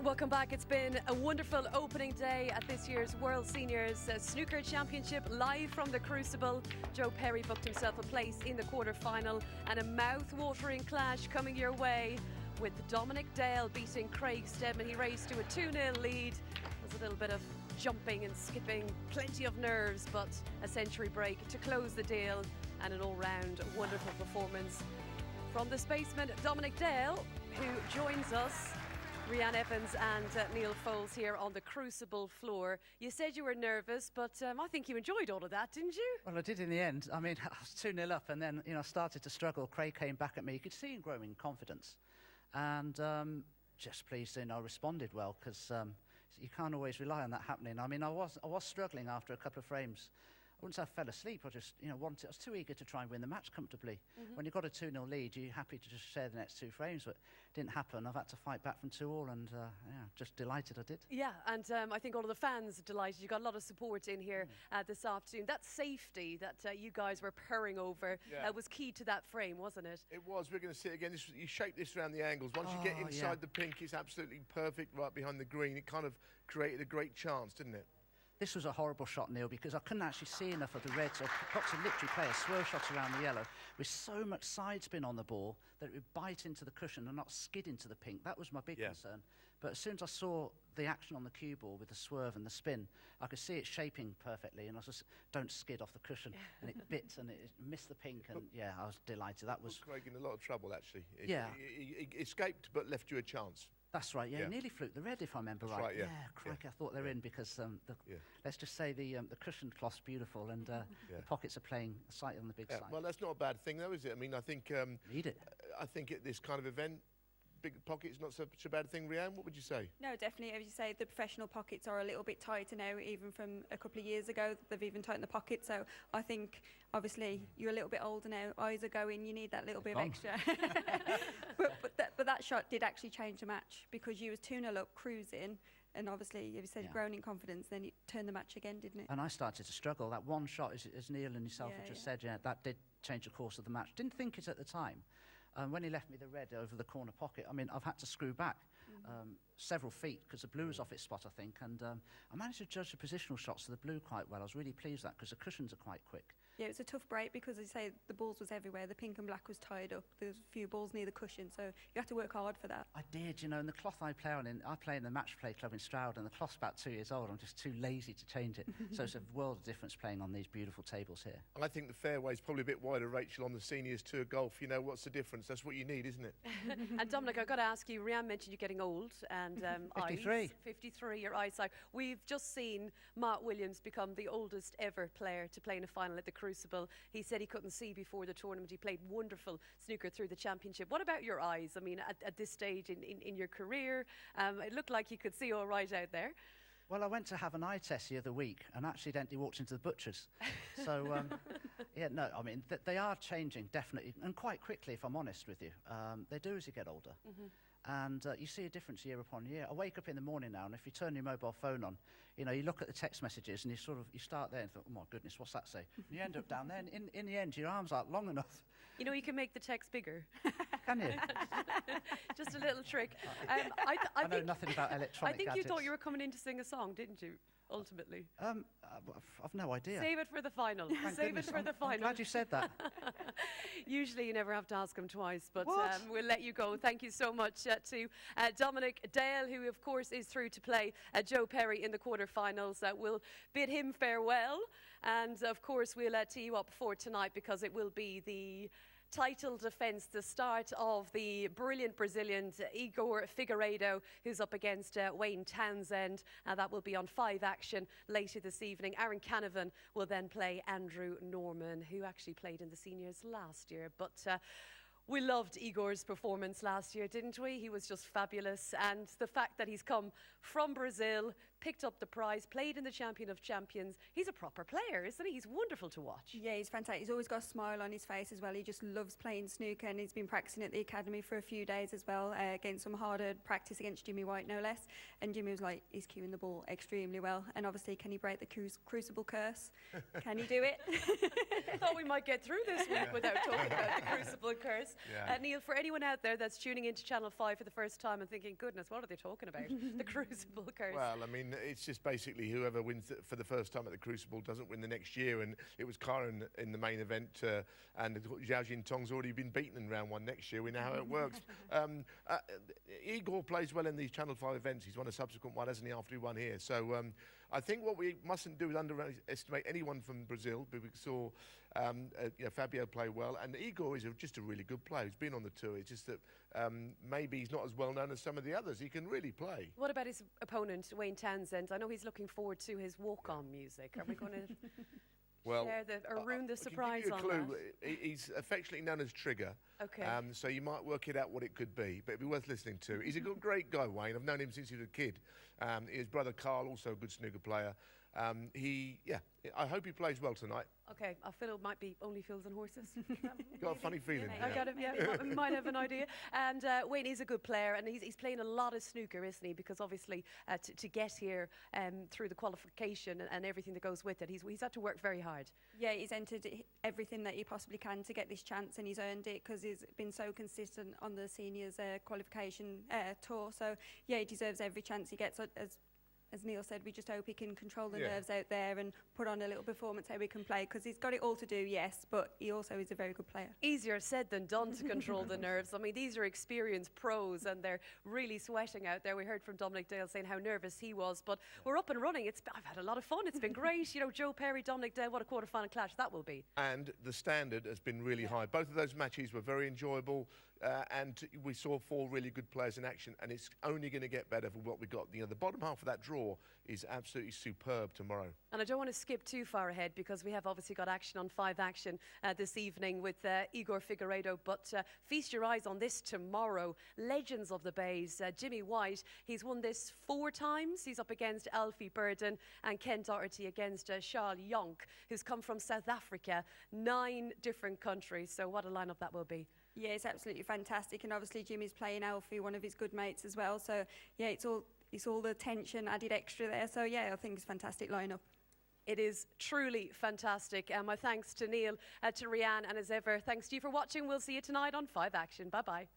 Welcome back. It's been a wonderful opening day at this year's World Seniors Snooker Championship, live from the Crucible. Joe Perry booked himself a place in the quarter-final, and a mouth-watering clash coming your way with Dominic Dale beating Craig Steadman. He raced to a 2-0 lead. There's a little bit of jumping and skipping, plenty of nerves, but a century break to close the deal, and an all-round wonderful performance from the spaceman Dominic Dale, who joins us. Rhiann Evans and Neil Foles here on the Crucible floor. You said you were nervous, but I think you enjoyed all of that, didn't you? Well, I did in the end. I mean, I was 2-0 up, and then, I started to struggle. Craig came back at me. You could see him growing in confidence. And just pleased, responded well, because you can't always rely on that happening. I mean, I was struggling after a couple of frames. I wouldn't say I fell asleep. I just, I was too eager to try and win the match comfortably. When you've got a 2-0 lead, you're happy to just share the next two frames, but it didn't happen. I've had to fight back from 2-2, and just delighted I did. Yeah, and I think all of the fans are delighted. You got a lot of support in here this afternoon. That safety that you guys were purring over was key to that frame, wasn't it? It was. We're going to see it again. You shape this around the angles. Once you get inside the pink, it's absolutely perfect right behind the green. It kind of created a great chance, didn't it? This was a horrible shot, Neil, because I couldn't actually see enough of the red, so I got to literally play a swirl shot around the yellow with so much side spin on the ball that it would bite into the cushion and not skid into the pink. That was my big concern. But as soon as I saw the action on the cue ball with the swerve and the spin, I could see it shaping perfectly, and I just don't skid off the cushion, and it bit and it missed the pink, and I was delighted. That was Craig in a lot of trouble, actually. He escaped, but left you a chance. That's right, he nearly fluked the red, if I remember right. Crikey, I thought they were in, because let's just say the cushion cloth's beautiful, and the pockets are playing slightly on the big side. Well, that's not a bad thing, though, is it? I mean, I think need it. I think at this kind of event, big pockets not such a bad thing. Rhiann, what would you say? No, definitely. As you say, the professional pockets are a little bit tighter now, even from a couple of years ago. They've even tightened the pockets. So I think, obviously, you're a little bit older now. Eyes are going. You need that little bit of extra. but that shot did actually change the match, because you was 2-0 up, cruising. And obviously, if you said grown in confidence, then it turned the match again, didn't it? And I started to struggle. That one shot, as Neil and yourself have just said, that did change the course of the match. Didn't think it at the time. When he left me the red over the corner pocket, I mean, I've had to screw back several feet, because the blue was off its spot, I think, and I managed to judge the positional shots of the blue quite well. I was really pleased with that, because the cushions are quite quick. Yeah, it was a tough break, because, as you say, the balls was everywhere. The pink and black was tied up. There was a few balls near the cushion, so you had to work hard for that. I did, and the cloth I play on, I play in the match play club in Stroud, and the cloth's about 2 years old. I'm just too lazy to change it. So it's a world of difference playing on these beautiful tables here. I think the fairway's probably a bit wider, Rachel, on the Seniors Tour Golf. What's the difference? That's what you need, isn't it? And Dominic, I've got to ask you, Rhiann mentioned you're getting old, and 53, your eyesight. We've just seen Mark Williams become the oldest ever player to play in a final at the Crucible. He said he couldn't see before the tournament. He played wonderful snooker through the championship. What about your eyes? I mean, at this stage in your career, it looked like you could see all right out there. Well, I went to have an eye test the other week and accidentally walked into the butcher's. So, I mean, they are changing, definitely, and quite quickly, if I'm honest with you. They do as you get older. And you see a difference year upon year. I wake up in the morning now, and if you turn your mobile phone on, you look at the text messages, and you start there and think, oh my goodness, what's that say? And you end up down there, and in the end, your arms aren't long enough. You can make the text bigger. Can you? Just a little trick. I know nothing about electronic gadgets. You thought you were coming in to sing a song, didn't you? Ultimately. I've no idea. Save it for the final. Save it for the final. I'm glad you said that. Usually you never have to ask him twice, but we'll let you go. Thank you so much to Dominic Dale, who of course is through to play Joe Perry in the quarterfinals. We'll bid him farewell, and of course we'll tee you up for tonight, because it will be the title defence, the start of the brilliant Brazilian Igor Figueiredo, who's up against Wayne Townsend. That will be on 5 action later this evening. Aaron Canavan will then play Andrew Norman, who actually played in the seniors last year. But we loved Igor's performance last year, didn't we? He was just fabulous. And the fact that he's come from Brazil, picked up the prize, played in the Champion of Champions. He's a proper player, isn't he? He's wonderful to watch. Yeah, he's fantastic. He's always got a smile on his face as well. He just loves playing snooker, and he's been practicing at the academy for a few days as well, getting some harder practice against Jimmy White, no less. And Jimmy was like, he's cueing the ball extremely well. And obviously, can he break the crucible curse? Can he do it? I thought we might get through this week without talking about the crucible curse. Yeah. Neil, for anyone out there that's tuning into Channel 5 for the first time and thinking, goodness, what are they talking about? The crucible curse. Well, I mean, it's just basically whoever wins for the first time at the Crucible doesn't win the next year. And it was Karen in the main event, and Zhao Jintong's already been beaten in round 1 next year. We know how it works. Igor plays well in these Channel 5 events. He's won a subsequent one, hasn't he, after he won here? So I think what we mustn't do is underestimate anyone from Brazil. But we saw Fabio play well, and Igor is just a really good player. He's been on the tour. It's just that maybe he's not as well known as some of the others. He can really play. What about his opponent, Wayne Townsend? I know he's looking forward to his walk-on music. Are we going to share or ruin the surprise on that? He's affectionately known as Trigger. Okay. So you might work it out what it could be, but it'd be worth listening to. He's a great guy, Wayne. I've known him since he was a kid. His brother Carl, also a good snooker player. I hope he plays well tonight. Okay, I feel it might be only Fools and Horses. Got a funny feeling. I got it, yeah, we might have an idea. And Wayne is a good player, and he's playing a lot of snooker, isn't he? Because obviously to get here through the qualification and everything that goes with it, he's had to work very hard. Yeah, he's entered everything that he possibly can to get this chance, and he's earned it because he's been so consistent on the seniors qualification tour. So yeah, he deserves every chance he gets. As Neil said, we just hope he can control the nerves out there and put on a little performance how he can play, because he's got it all to do, yes, but he also is a very good player. Easier said than done to control the nerves. I mean, these are experienced pros, and they're really sweating out there. We heard from Dominic Dale saying how nervous he was, but we're up and running. I've had a lot of fun. It's been great. You know, Joe Perry, Dominic Dale, what a quarter-final clash that will be. And the standard has been really high. Both of those matches were very enjoyable. And we saw 4 really good players in action, and it's only going to get better for what we got. You know, the bottom half of that draw is absolutely superb tomorrow. And I don't want to skip too far ahead, because we have obviously got action on 5 Action this evening with Igor Figueiredo, but feast your eyes on this tomorrow. Legends of the Bays, Jimmy White, he's won this 4 times. He's up against Alfie Burden, and Ken Doherty against Charles Yonk, who's come from South Africa, 9 different countries. So what a lineup that will be. Yeah, it's absolutely fantastic, and obviously Jimmy's playing Alfie, one of his good mates as well. So yeah, it's all the tension added extra there. So yeah, I think it's a fantastic lineup. It is truly fantastic. My thanks to Neil, to Rianne, and as ever, thanks to you for watching. We'll see you tonight on 5 Action. Bye-bye.